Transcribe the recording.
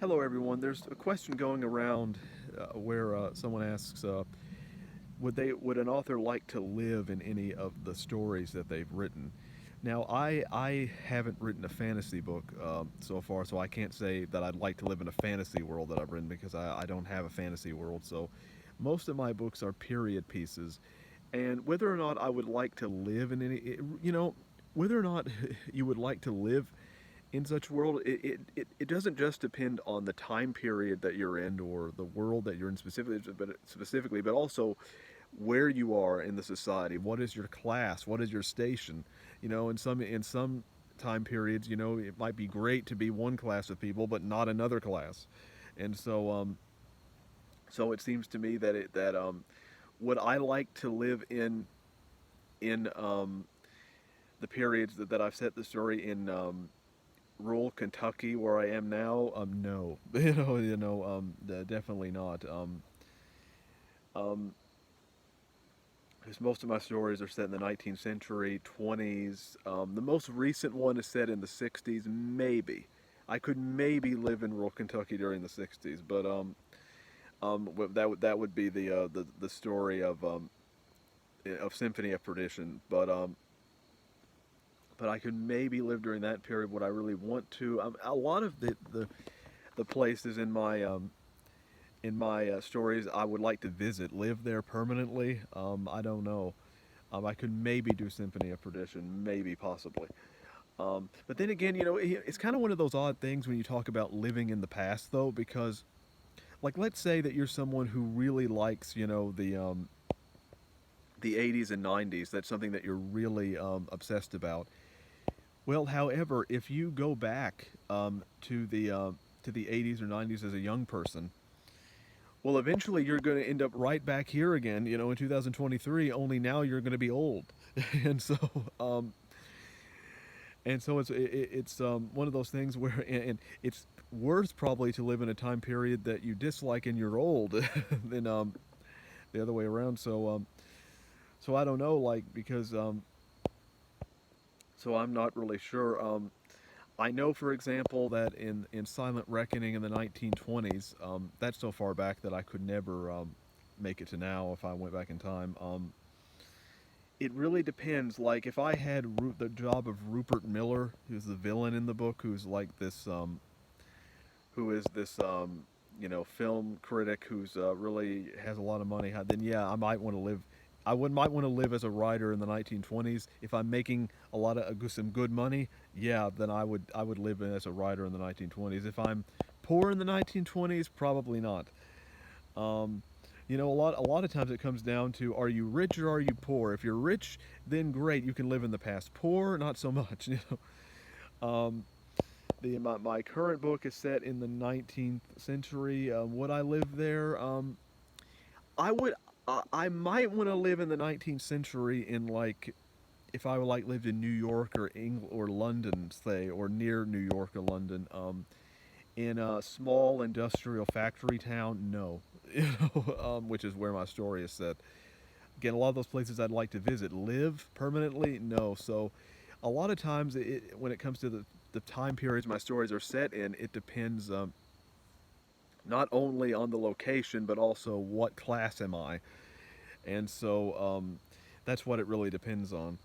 Hello, everyone. There's a question going around where someone asks, would an author like to live in any of the stories that they've written? Now, I haven't written a fantasy book so far, so I can't say that I'd like to live in a fantasy world that I've written because I don't have a fantasy world. So, most of my books are period pieces, and whether or not I would like to live in whether or not you would like to live in such world, it doesn't just depend on the time period that you're in or the world that you're in specifically, but also where you are in the society. What is your class? What is your station? In some time periods, it might be great to be one class of people, but not another class. And so it seems to me that would I like to live in the periods that I've set the story in rural Kentucky where I am now? No, definitely not. Um, because most of my stories are set in the 19th century, 20s. The most recent one is set in the 60s. Maybe I could maybe live in rural Kentucky during the 60s, but that would be the story of Symphony of Perdition. But I could maybe live during that period. Would I really want to? A lot of the places in my stories I would like to visit, live there permanently. I don't know. I could maybe do Symphony of Perdition, maybe, possibly. But then again, it's kind of one of those odd things when you talk about living in the past, though, because, like, let's say that you're someone who really likes, the 80s and 90s. That's something that you're really obsessed about. Well, however, if you go back to the 80s or 90s as a young person, well, eventually you're going to end up right back here again, in 2023. Only now you're going to be old, and so um, it's one of those things where, and it's worse probably to live in a time period that you dislike and you're old than the other way around. So I don't know, like, because so I'm not really sure. I know, for example, that in Silent Reckoning in the 1920s, that's so far back that I could never make it to now if I went back in time. It really depends. Like, if I had the job of Rupert Miller, who's the villain in the book, who is this, film critic who's really has a lot of money, then yeah, I might want to live. Might want to live as a writer in the 1920s. If I'm making a lot of some good money, yeah, then I would live as a writer in the 1920s. If I'm poor in the 1920s, probably not. Um, a lot of times it comes down to, are you rich or are you poor? If you're rich, then great, you can live in the past. Poor, not so much. Um, my current book is set in the 19th century. Would I live there? I would. I might want to live in the 19th century in, like, if I would, like, lived in New York or England or London, say, or near New York or London. In a small industrial factory town, no, which is where my story is set. Again, a lot of those places I'd like to visit. Live permanently, no. So, a lot of times, when it comes to the time periods my stories are set in, it depends not only on the location but also what class am I, and so that's what it really depends on.